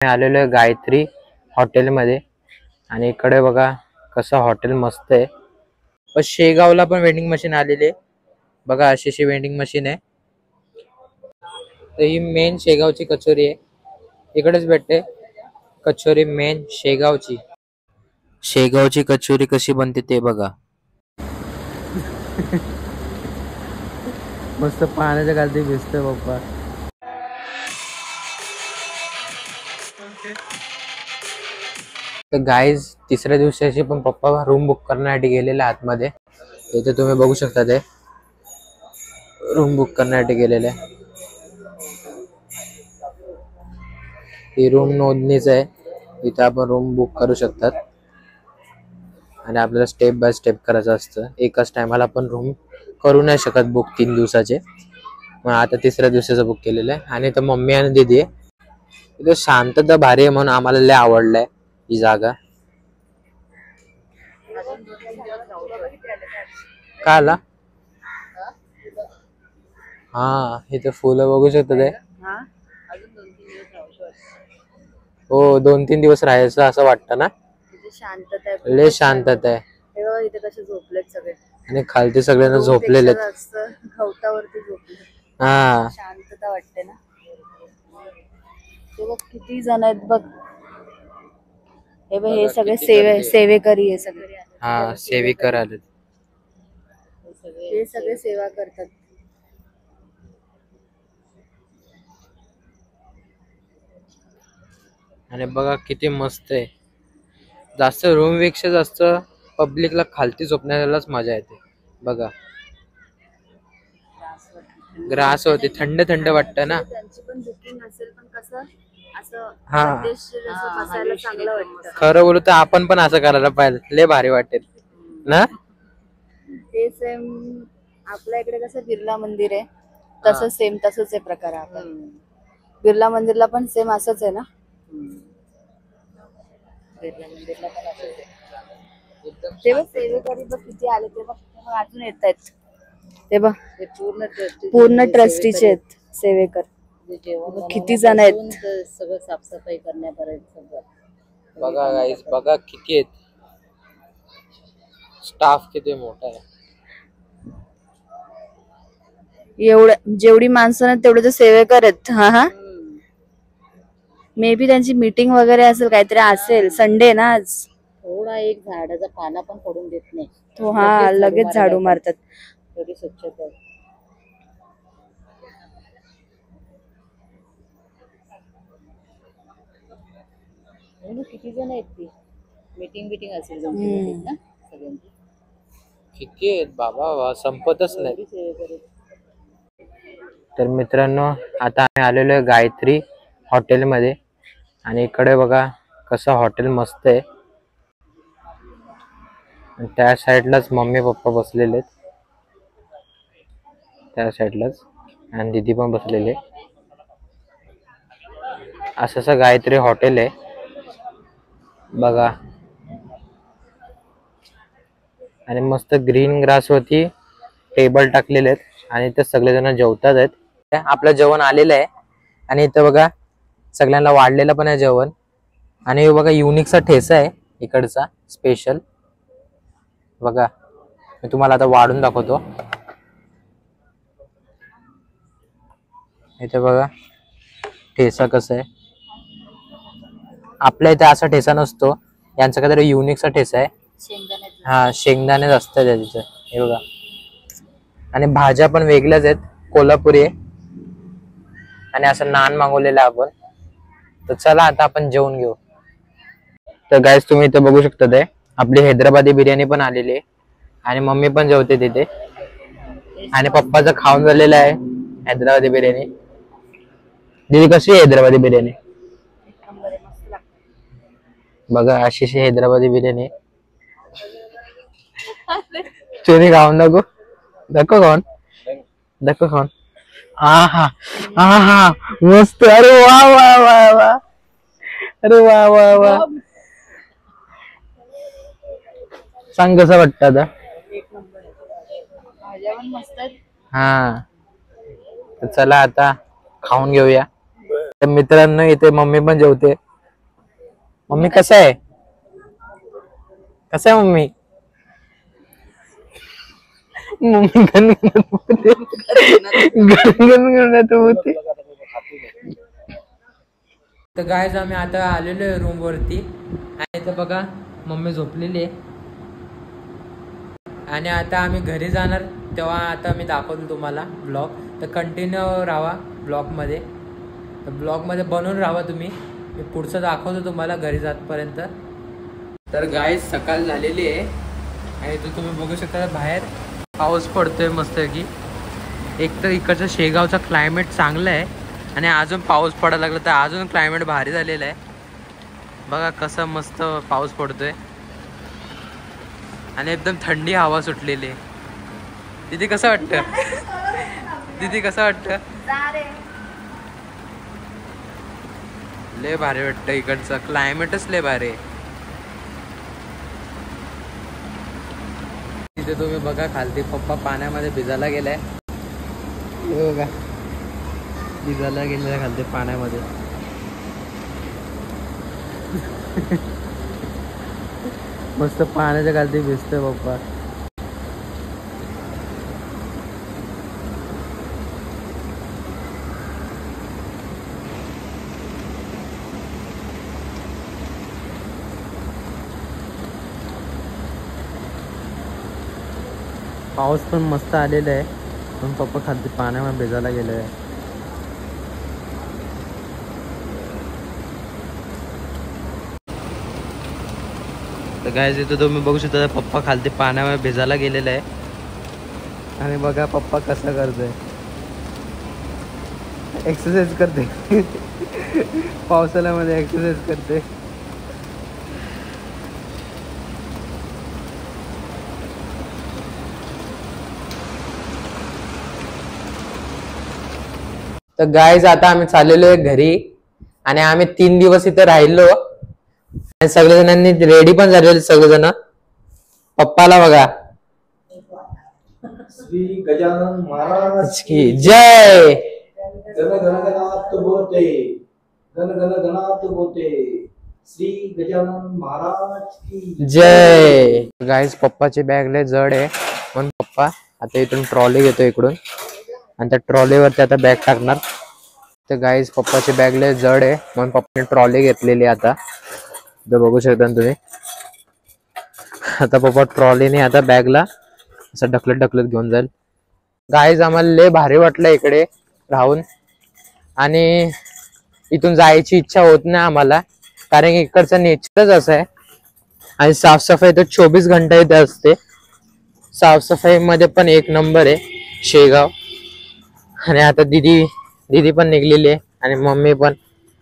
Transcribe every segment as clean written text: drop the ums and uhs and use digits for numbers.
आलेलो आहे गायत्री हॉटेलमध्ये आणि इकडे बघा कसं हॉटेल मस्त आहे. पण शेगावला पण वेंडिंग मशीन आलेली आहे बघा, अशी वेंडिंग मशीन आहे. तर ही मेन शेगावची कचोरी आहे, इकडेच भेटते कचोरी मेन शेगावची. शेगावची कचोरी कशी बनते ते बघा. मस्त पाण्याच्या खाली भिजतोय पप्पा. तर गाईज तिसऱ्या दिवसाची पण पप्पा रूम बुक करण्यासाठी गेलेले आतमध्ये. इथे तुम्ही बघू शकता ते रूम बुक करण्यासाठी गेलेले. ही रूम नोंदणीच आहे, इथे आपण रूम बुक करू शकतात आणि आपल्याला स्टेप बाय स्टेप करायचं असतं. एकाच टायमाला आपण रूम करू नाही शकत बुक 3 दिवसाचे. मग आता तिसऱ्या दिवसाचं बुक केलेलं आहे. आणि इथं मम्मी आणि दीदी आहे. इथं शांतता भारी आहे म्हणून आम्हाला लय आवडलंय ही जागा. का आला? हा इथे फुलं बघू शकता ते. हो 2-3 दिवस राहायचं असं वाटतं ना. शांतता आहे, लय शांतता आहे. इथे कसे झोपलेत सगळे आणि खालती सगळ्यांना झोपलेले गवतावरती झोपले. हा शांतता वाटते ना. ते बघ किती जण आहेत बघ. हे बघ हे सगळे सेवेकरी आहे सगळे. हा सेविकर आले, हे सगळे सेवा करतात. आणि बघा किती मस्त आहे. जास्त रूम पेक्षा जास्त पब्लिकला खालती झोपण्यालाच मजा येते बघा. ग्रास होते, थंड थंड वाटतं ना. त्यांची पण बुकिंग असेल पण कसं असं बसायला चांगलं वाटतं. खरं बोलू तर आपण पण असं करायला पाहिजे, लय भारी वाटेल ना. ते सेम आपल्या इकडे कसं बिर्ला मंदिर आहे तसं सेम तसंच आहे प्रकार. आपण बिर्ला मंदिरला पण सेम असंच आहे ना. बिर्ला मंदिरला पण असंच आहे. तेव्हा सेवेकरी बघ किती आले, तेव्हा अजून येत आहेत. ते बघ पूर्ण ट्रस्टीचे आहेत सेवेकर. किती जण आहेत, सगळं साफसफाई करण्यापर्यंत बघा गाईस. बघा किती आहेत, स्टाफ किती मोठा आहे. एवढं जेवढी माणसं आहेत तेवढे तर सेवेकर आहेत. हा मे बी त्यांची मीटिंग वगैरे असेल, काहीतरी असेल. संडे ना आज. थोडा एक झाडाचा पाला पण पडून देत नाही तो. हा लगेच झाडू मारतात. थोडी स्वच्छता. किती जण आहेत ती मीटिंग असेल ना सगळ्यांची. किती आहेत बाबा, संपतच नाही. तर मित्रांनो आता आम्ही आलेलो आहे गायत्री हॉटेलमध्ये आणि इकडे बघा कसं हॉटेल मस्त आहे. त्या साईडलाच मम्मी पप्पा बसलेले आहेत, त्या साईडलाच, आणि दीदी पण बसलेले. असं गायत्री हॉटेल आहे बघा. आणि मस्त ग्रीन ग्रास वरती टेबल टाकलेले आहेत आणि इथे सगळेजण जेवतात आहेत. आपलं जेवण आलेलं आहे आणि इथं बघा सगळ्यांना वाढलेलं पण आहे जेवण. आणि हे बघा युनिकचा ठेचा आहे इकडचा स्पेशल बघा. मी तुम्हाला आता वाढून दाखवतो. इथे बघा ठेचा कसं आहे. आपल्या इथे असा ठेचा नसतो, यांचा काहीतरी युनिकचा ठेचा आहे. हा शेंगदाणे असतात त्याचे. हे बघा. आणि भाज्या पण वेगळ्याच आहेत, कोल्हापुरी आहे. आणि असं नान मागवलेलं आपण. तर चला आता आपण जेवून घेऊ. तर गाईस तुम्ही इथे बघू शकता ते आपली हैदराबादी बिर्याणी पण आलेली आहे आणि मम्मी पण जेवते तिथे. आणि पप्पाचं खाऊन झालेलं आहे हैदराबादी बिर्याणी. दीदी कशी आहे हैदराबादी बिर्याणी? बघा अशी हैदराबादी बिर्याणी. चोरी खाऊन दाखव खाऊन खाऊन. आहा आहा मस्त. अरे वा वा वा वा. अरे वा वा वा. सांग कसं वाटतं आता? हा तर चला आता खाऊन घेऊया. तर मित्रांनो इथे मम्मी पण जेवते मम्मी कसं आहे? कसं आहे मम्मी? मम्मी गणगणत होते. तर गायज आम्ही आता आलेलो आहे रूम वरती आणि इथं बघा मम्मी झोपलेली आहे आणि आता आम्ही घरी जाणार तेव्हा आता मी दाखवतो तुम्हाला ब्लॉग. तर कंटिन्यू राहा ब्लॉगमध्ये. तर ब्लॉगमध्ये बनवून राहा तुम्ही. मी पुढचं दाखवतो तुम्हाला घरी जातपर्यंत. तर गायज सकाळ झालेली आहे आणि इथं तुम्ही बघू शकता बाहेर पाऊस पडतोय मस्त की. एक तर इकडचं शेगावचा क्लायमेट चांगलं आहे आणि अजून पाऊस पडायला लागला तर अजून क्लायमेट भारी झालेलं आहे. बघा कसं मस्त पाऊस पडतोय आणि एकदम थंडी हवा सुटलेली आहे. दीदी कसं वाटतं? दीदी कसं वाटतं? लय भारी वाटतं. इकडचं क्लायमेटच लय भारी आहे. तिथे तुम्ही बघा खालती पप्पा पाण्यामध्ये भिजायला गेलाय. बघा भिजायला गेलेला खालती पाण्यामध्ये. मस्त पाण्याच्या खालती भिजतोय पप्पा. पाऊस पण मस्त आलेला आहे पण पप्पा खालती पाण्यामध्ये भिजायला गेले आहे. तर गाइस इथं तुम्ही बघू शकता पप्पा खालती पाण्यामध्ये भिजायला गेलेला आहे आणि बघा पप्पा कसं करतोय. एक्सरसाइज करते. पावसाळ्यामध्ये एक्सरसाइज करते. तर गाइस आता आम्ही चाललेलो आहे घरी आणि आम्ही 3 दिवस इथे राहिलो आणि सगळेजणांनी रेडी पण झालेले सगळेजण. पप्पाला बघा. श्री गजानन महाराज की जय. गण गण गणात बोलते. गण गण गणात बोलते. श्री गजानन महाराज की जय. गाइस पप्पाची बॅग लय जड आहे म्हणून पप्पा आता इथून ट्रॉली घेतो इकडून आणि त्या ट्रॉलीवरती आता बॅग टाकणार. तर गाइस पप्पाची बॅग लय जड आहे म्हणून पप्पाने ट्रॉली घेतलेली आता. बघू शकता तुम्ही. आता पप्पा ट्रॉलीने आता बॅगला असं ढकलत ढकलत घेऊन जाईल. गाइस आम्हाला लय भारी वाटलं इकडे राहून आणि इथून जायची इच्छा होत नाही आम्हाला कारण की इकडचं नेचरच असं आहे आणि साफसफाई तर 24 घंटे इथे असते. साफसफाई मध्ये पण एक नंबर आहे शेगाव. आणि आता दीदी पण निघलेली आहे आणि मम्मी पण.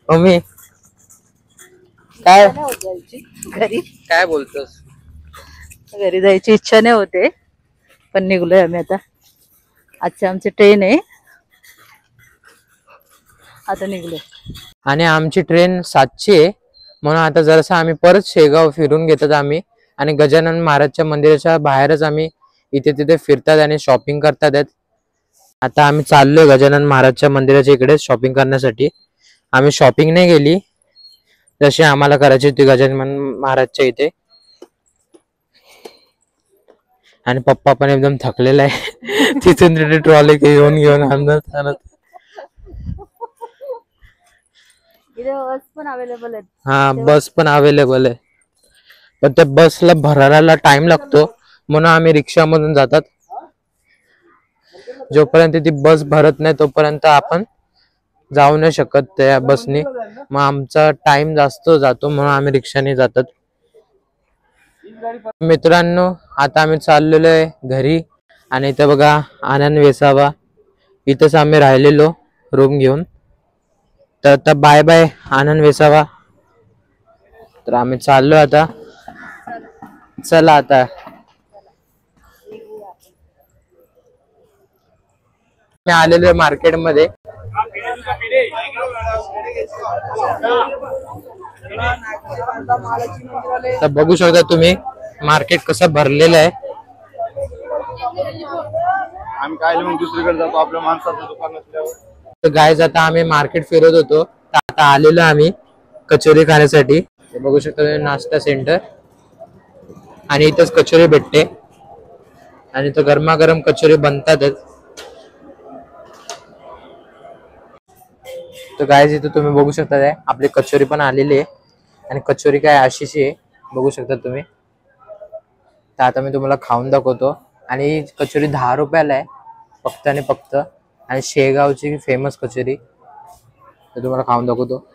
मम्मी काय घरी काय बोलतोस? घरी जायची इच्छा नाही होते पण निघलोय आम्ही आता. आजची आमची ट्रेन आहे आता निघलोय. आणि आमची ट्रेन 7ची आहे म्हणून आता जरासं आम्ही परत शेगाव फिरून घेतात आम्ही आणि गजानन महाराजच्या मंदिराच्या बाहेरच आम्ही इथे तिथे फिरतात आणि शॉपिंग करतात. आता आम्ही चाललोय गजानन महाराजच्या मंदिराच्या इकडे शॉपिंग करण्यासाठी. आम्ही शॉपिंग नाही गेली जशी आम्हाला करायची होती गजानन महाराजच्या इथे. आणि पप्पा पण एकदम थकलेला आहे. तिथून तिथे ट्रॉली घेऊन आणत. बस पण अवेलेबल आहे. हा बस पण अवेलेबल आहे पण त्या बसला भरायला टाइम लागतो म्हणून आम्ही रिक्षामधून जातात. जोपर्यंत ती बस भरत नाही तोपर्यंत आपण जाऊ नाही शकत त्या बसनी. मग आमचा टाइम जास्त जातो म्हणून आम्ही रिक्षाने जातात. मित्रांनो आता आम्ही चाललेलो आहे घरी आणि इथे बघा आनंद वेसावा इथेच आम्ही राहिलेलो रूम घेऊन. तर आता बाय बाय आनंद वेसावा. तर आम्ही चाललो आता. चला आता मी आलेलो मार्केट मध्ये. तर बघू शकता तुम्ही मार्केट कसं भरलेलं आहे. आम्ही काय मग दुसरीकडे जातो आपल्या माणसाचं दुकान असल्यावर. तर गाइस आता आम्ही मार्केट फिरत होतो तर आता आलेलो आम्ही कचोरी खाण्यासाठी. हे बघू शकता तुम्ही, नाश्ता सेंटर. आणि इथंच कचोरी भेटते आणि तो गरमागरम कचोरी बनतातच. तर गाईज इथं तुम्ही बघू शकता काय, आपली कचोरी पण आलेली आहे. आणि कचोरी काय अशीशी आहे बघू शकता तुम्ही. तर आता मी तुम्हाला खाऊन दाखवतो. आणि कचोरी 10 रुपयाला आहे फक्त आणि फक्त. आणि शेगावची फेमस कचोरी तर तुम्हाला खाऊन दाखवतो.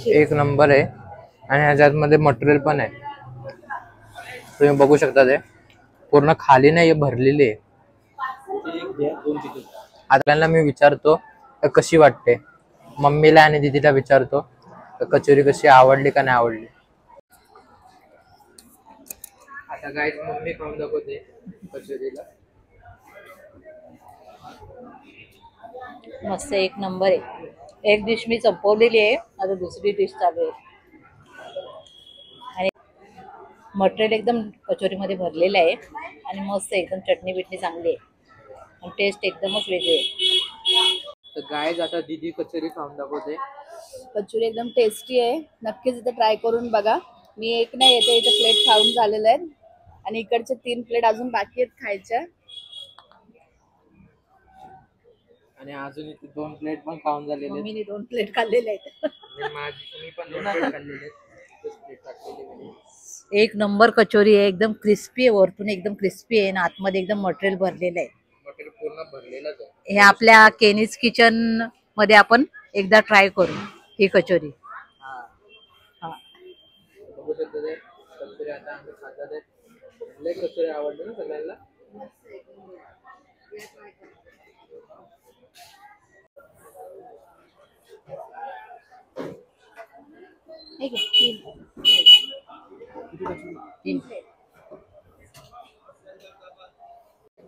एक नंबर आहे. आणि ह्याच्यामध्ये मटेरियल पण आहे, तुम्ही बघू शकता. ते पूर्ण खाली नाही, भरलेली आहे. आता मी विचारतो कशी वाटते, मम्मीला आणि दीदीला विचारतो कचोरी कशी आवडली का नाही आवडली. आता गाईज मम्मी खाऊन दाखवते कचोरीला. मस्त एक नंबर आहे. एक डिश मी संपवलेली आहे, आता दुसरी डिश चालू आहे. आणि मटेरियल एकदम कचोरीमध्ये भरलेलं आहे आणि मस्त एकदम चटणी बिटणी चांगली आहे आणि टेस्ट एकदमच वेगळी आहे. तर गाईज आता दीदी कचोरी खाऊन दाखवते. कचोरी एकदम टेस्टी आहे, नक्कीच इथे ट्राय करून बघा. मी एक नाही येते, इथे प्लेट खाऊन झालेले आहेत आणि इकडचे 3 प्लेट अजून बाकी आहेत खायच्या. आणि अजून इथे 2 प्लेट पण खाऊन झालेले आहेत. मम्मीने 2 प्लेट खाल्लेले आहेत. मी पण 2 प्लेट खाल्लेले आहेत. प्लेट टाकलेली. एक नंबर कचोरी आहे, एकदम क्रिस्पी आहे. वरतून एकदम क्रिस्पी आहे आणि आतमध्ये एकदम मटेरियल भरलेलं आहे. मटेरियल पूर्ण भरलेलंच आहे. हे आपल्या केनीज किचन मध्ये आपण एकदा ट्राय करू ही कचोरी. हा. बघू शकता ते कचोरी आता आम्ही खातात. लय कचोरी आवडली ना सगळ्यांना. ठीक आहे.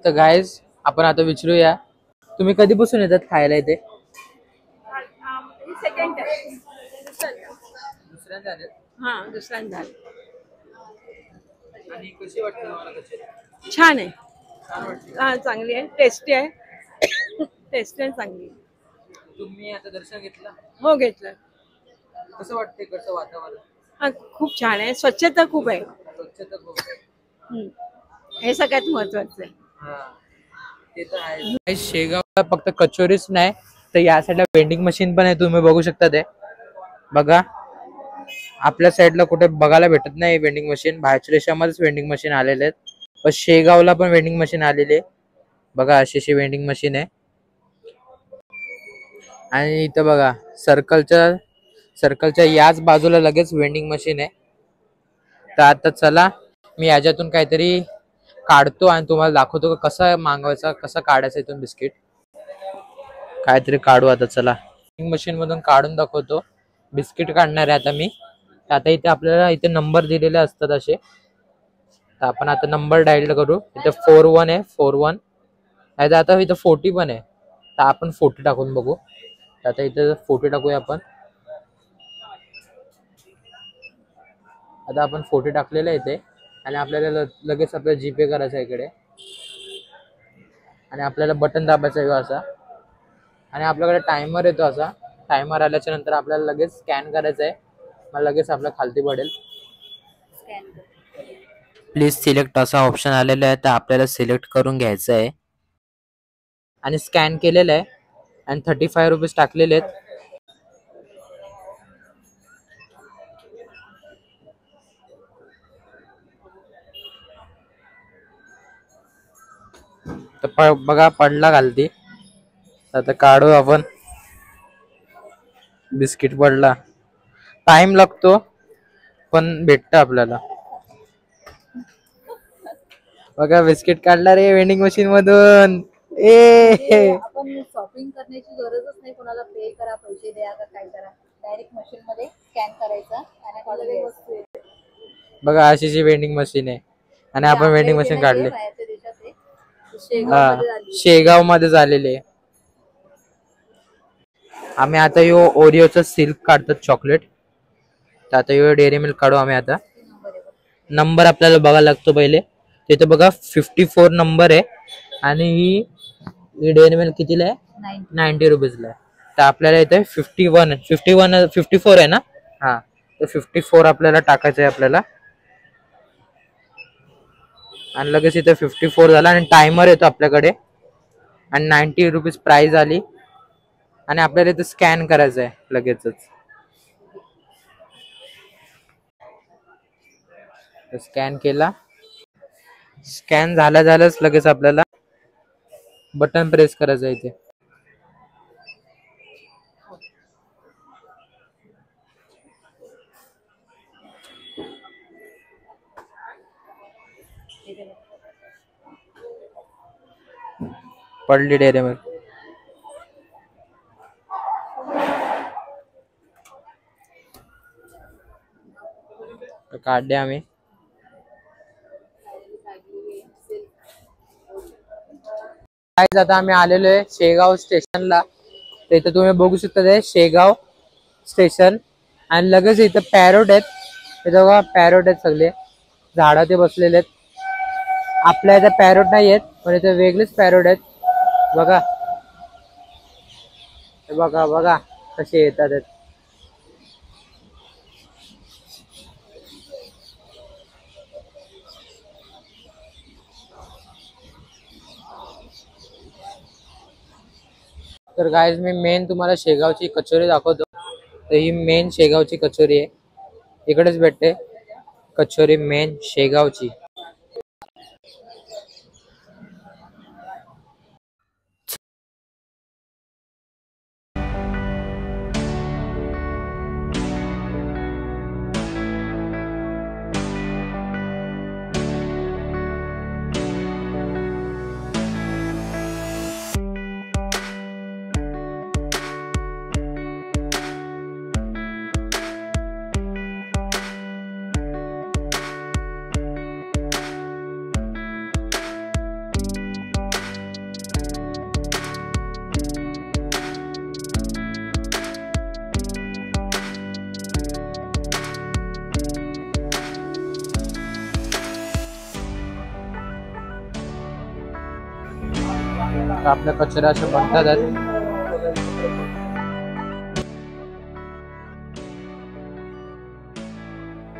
तर गाईज आपण आता विचारूया, तुम्ही कधीपासून येतात खायला इथे? Second time. दुसऱ्यांदा आले. हा, दुसऱ्यांदा. आणि कशी वाटते तुम्हाला कचोरी? छान आहे. छान वाटते. हा, चांगली आहे, टेस्टी आहे. टेस्टी आहे, चांगली. तुम्ही आता दर्शन घेतलं? हो, घेतलं. कसं वाटते इकडचं वातावरण? हा, खूप छान आहे. स्वच्छता खूप आहे. स्वच्छता खूप आहे. हे सगळ्यात महत्वाचं आहे. ते तर आहे. शेगावला फक्त कचोरीच नाही तर या साईडला वेंडिंग मशीन पण आहे, तुम्ही बघू शकता. ते बघा, आपल्या साईडला कुठे बघायला भेटत नाही वेंडिंग मशीन. बाहेरच्या देशामध्येच वेंडिंग मशीन आलेले आहेत, पण शेगावला पण वेंडिंग मशीन आलेली आहे. बघा अशी वेंडिंग मशीन आहे. आणि इथं बघा सर्कलच्या याच बाजूला लगेच वेंडिंग मशीन आहे. तर आता चला मी याच्यातून काहीतरी काढतो आणि तुम्हाला दाखवतो कसं मागवायचं, कसं काढायचं इथून बिस्किट. काहीतरी काढू आता. चला मशीन मधून काढून दाखवतो. बिस्किट काढणार आहे आता मी. आता इथे आपल्याला इथे नंबर दिलेले असतात असे, तर आपण आता नंबर डायल करू. इथे 41 आहे, 41. नाही आता इथं 40 पण आहे, तर आपण 40 टाकून बघू. आता इथे 40 टाकूया आपण. आता आपण 40 टाकलेलं आहे इथे. आणि आपल्याला लगेच आपल्याला जीपे करायचं आहे इकडे. आणि आपल्याला बटन दाबायचं आहे असा. आणि आपल्याकडे टायमर येतो असा. टायमर आल्याच्या नंतर आपल्याला लगेच स्कॅन करायचं आहे, मग लगेच आपल्या खालती पडेल. प्लीज सिलेक्ट असा ऑप्शन आलेला आहे, तर आपल्याला सिलेक्ट करून घ्यायचं आहे. आणि स्कॅन केलेलं आहे आणि 35 रुपीज टाकलेले आहेत. तर बघा पडला खालती. आता काढू आपण. बिस्किट पडला. टाइम लागतो पण भेटतं आपल्याला. बघा बिस्किट काढला रे वेंडिंग मशीन मधून. आपण शॉपिंग करण्याची गरजच नाही, कोणाला पे करा, पैसे द्या का काय करा. डायरेक्ट मशीन मध्ये स्कॅन करायचा आणि आपल्याला वस्तू येते. बघा अशी वेंडिंग मशीन आहे. आणि आपण वेंडिंग मशीन काढले. शेगाव मध्ये झालेले. आम्ही आता यो ओरिओचं सिल्क काढतात चॉकलेट. तर आता यो डेअरी मिल्क काढू आम्ही आता. नंबर आपल्याला बघायला लागतो पहिले. तिथे बघा 54 नंबर आहे. आणि ही डेअरी मिल्क कितीला आहे? 90 रुपीजला आहे. तर आपल्याला इथे 54 आहे ना. हा, तर 54 आपल्याला टाकायचं आहे आपल्याला. आणि लगेच इथे 54 झाला आणि टायमर येतो आपल्याकडे आणि 90 रुपीज प्राइस आली. आणि आपल्याला इथे स्कॅन करायचं आहे लगेचच. स्कॅन केला. स्कॅन झाल्याच लगेच आपल्याला बटन प्रेस करायचं आहे इथे. पडली डेअरी मिल्क. काढले आम्ही. आता आम्ही आलेलो आहे शेगाव स्टेशनला. तर इथं तुम्ही बघू शकता ते शेगाव स्टेशन. आणि लगेच इथं पॅरोट आहेत. इथं बघा पॅरोट आहेत, सगळे झाडा ते बसलेले आहेत. आपल्या इथं पॅरोट नाही आहेत, पण इथे वेगळेच पॅरोट आहेत. बघा बघा बघा कसे येतात. तर गाइस मी मेन तुम्हाला शेगावची कचोरी दाखवतो. तर ही मेन शेगावची कचोरी आहे. इकडेच भेटते कचोरी मेन शेगावची. आपल्या कचरा अशा बनतात.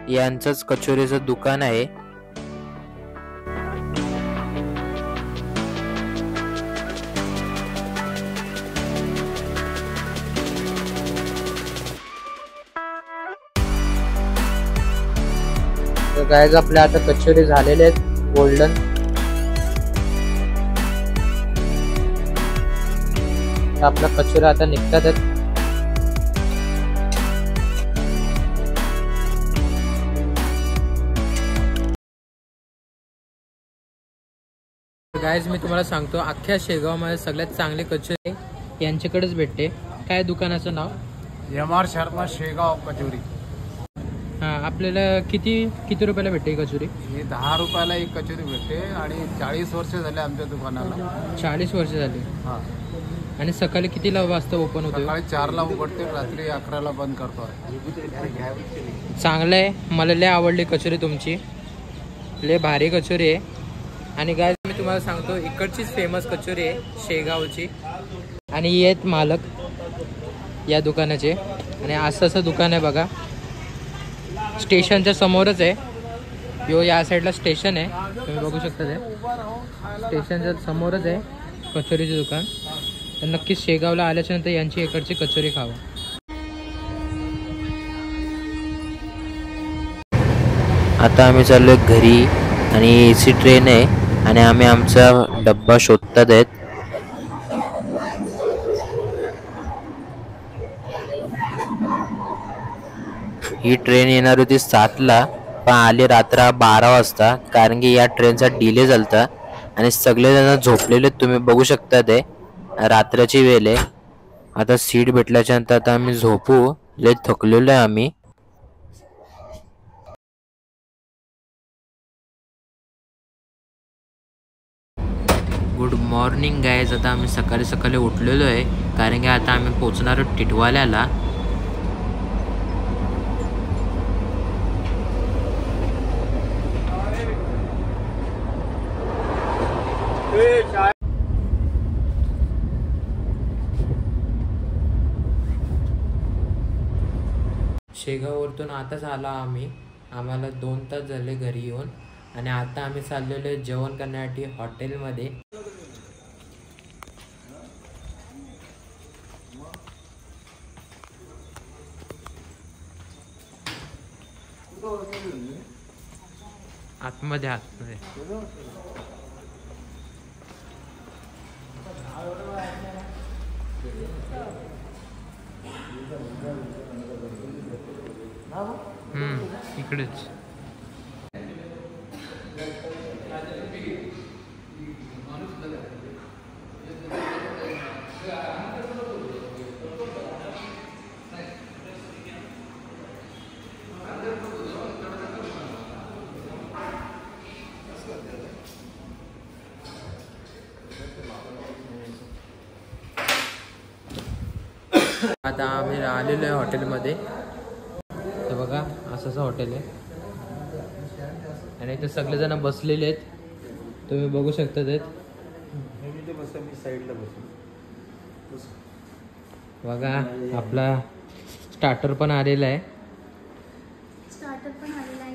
यांचंच कचोरीचं दुकान आहे. तर गाइस आपल्या आता कचोरी झालेले आहेत गोल्डन. आपला कचोरा आता निघतात. गाइस मी तुम्हाला सांगतो अख्ख्या शेगावमध्ये सगळ्यात चांगले कचोरी यांच्याकडेच भेटते. काय दुकानाचं नाव? MR शर्मा शेगाव कचोरी. हा, आपल्याला किती रुपयाला भेटते कचोरी? हे 10 रुपयाला एक कचोरी भेटते आणि 40 वर्ष झाले आमच्या दुकानाला. 40 वर्ष झाली. हा. आणि सकाळी कितीला वाजता ओपन होतो? सकाळी 4ला उघडते, रात्री 11ला बंद करतो. चांगलं आहे. मला लय आवडली कचोरी तुमची. लय भारी कचोरी आहे. आणि गाइस मी तुम्हाला सांगतो इकडचीच फेमस कचोरी आहे शेगावची. आणि हे आहेत मालक या दुकानाचे. आणि असं दुकान आहे बघा. स्टेशनच्या समोरच आहे. या साईडला स्टेशन आहे, तुम्ही बघू शकता. ते स्टेशनच्या समोरच आहे कचोरीचे दुकान. तर नक्कीच शेगावला आल्याच्या नंतर यांची इकडची कचोरी खावा. आता आम्ही चाललोय घरी आणि AC ट्रेन आहे आणि आम्ही आमचा डब्बा शोधतात आहेत. ही ट्रेन येणार होती 7ला, पण आली रात्र 12 वाजता. कारण की या ट्रेनचा डिले झालता आणि सगळेजण झोपलेले तुम्ही बघू शकता. ते रात्राची वेळ आहे. आता सीट भेटल्याच्या नंतर आता आम्ही झोपू. लय थकलेलो आहे आम्ही. Good morning guys. आता आम्ही सकाळी उठलेलो आहे कारण की आता आम्ही पोहोचणार आहोत टिटवाल्याला. शेगाववरतून आताच आलो आम्ही. आम्हाला 2 तास झाले घरी येऊन. आणि आता आम्ही चाललेलो आहे जेवण करण्यासाठी हॉटेलमध्ये. आतमध्ये आतमध्ये इकडेच. आता आम्ही आलेलो आहे हॉटेलमध्ये. तर बघा असंच हॉटेल आहे आणि इथे सगळेजण बसलेले आहेत. तुम्ही बघू शकता. बघा आपला स्टार्टर पण आलेला आहे.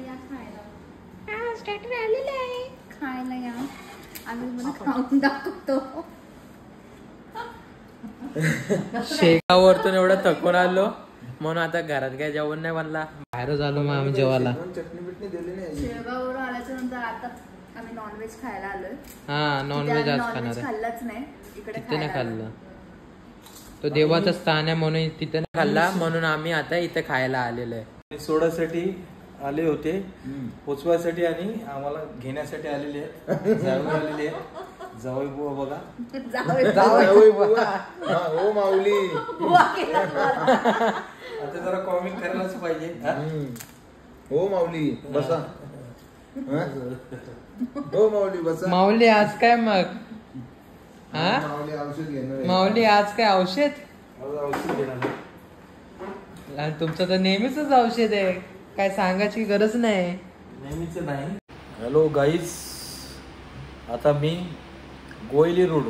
या खायला. हा स्टार्टर आलेला आहे खायला या. आम्ही मला खाऊन दाखवतो. शेगाववरतून एवढं थकून आलो म्हणून आता घरात काय जेवण नाही बनला. बाहेरच आलो मग आम्ही जेवायला. शेगाववरून आल्याच्या नंतर आता आम्ही नॉनव्हेज खायला आलोय. हा नॉनव्हेज आज खाणार आहे. खाल्लंच नाही इकडे तिथे नाही खाल्लं. तो देवाचं स्थान आहे म्हणून तिथे नाही खाल्ला. म्हणून आम्ही आता इथे खायला आलेलो आहे. सोडासाठी आले होते, पोचवायसाठी आणि आम्हाला घेण्यासाठी आलेले आहेत. जावई आलेले आहेत. जावई बुवा बघा. जावई हो माऊली. आता जरा कॉमिक करायलाच पाहिजे. हो माऊली बसा. हो माऊली बसा. माऊली आज काय मग? हा माऊली औषध घेणार. माऊली आज काय औषध? औषध घेणार. आणि तुमचं तर नेहमीच औषध आहे. काय सांगायची गरज नाही. नेहमीच नाही. हॅलो गाईज, आता मी गोयली रोड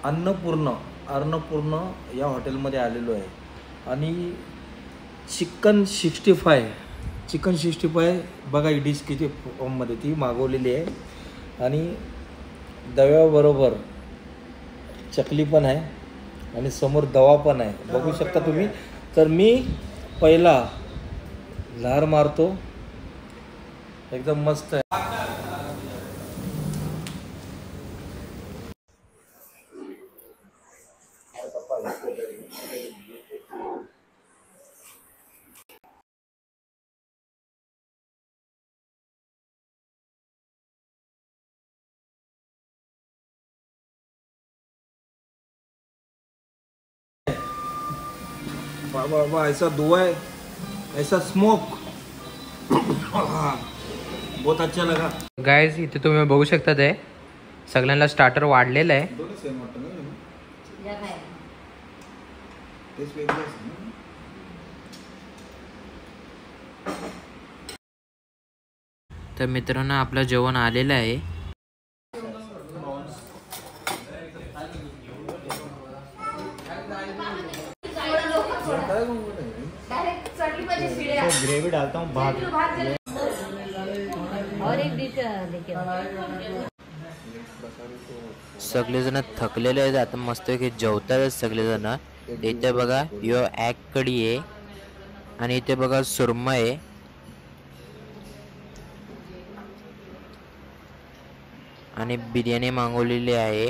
अन्नपूर्ण या हॉटेलमध्ये आलेलो आहे. आणि चिकन 65 बघा ही डिश किती फॉर्ममध्ये ती मागवलेली आहे. आणि दव्याबरोबर चकली पण आहे आणि समोर दवा पण आहे. बघू शकता तुम्ही. तर मी पहिला लहर मारतो. एकदम मस्त आहे. बाबा ऐसा धुआं है, ऐसा स्मोक. बहुत अच्छा लगा. गाइस इथे तुम्ही बघू शकता ते सगळ्यांना स्टार्टर वाढलेलं आहे. तर मित्रांनो आपलं जेवण आलेलं आहे. ग्रेवी डालता हूँ भात. और एक डिश सगळेजण थकलेले आहेत. आता मस्त जेवतात सगळेजण. इथे बघा यो ॲग कढी आहे आणि इथे बघा सुरमा आहे. आणि बिर्याणी मागवलेली आहे.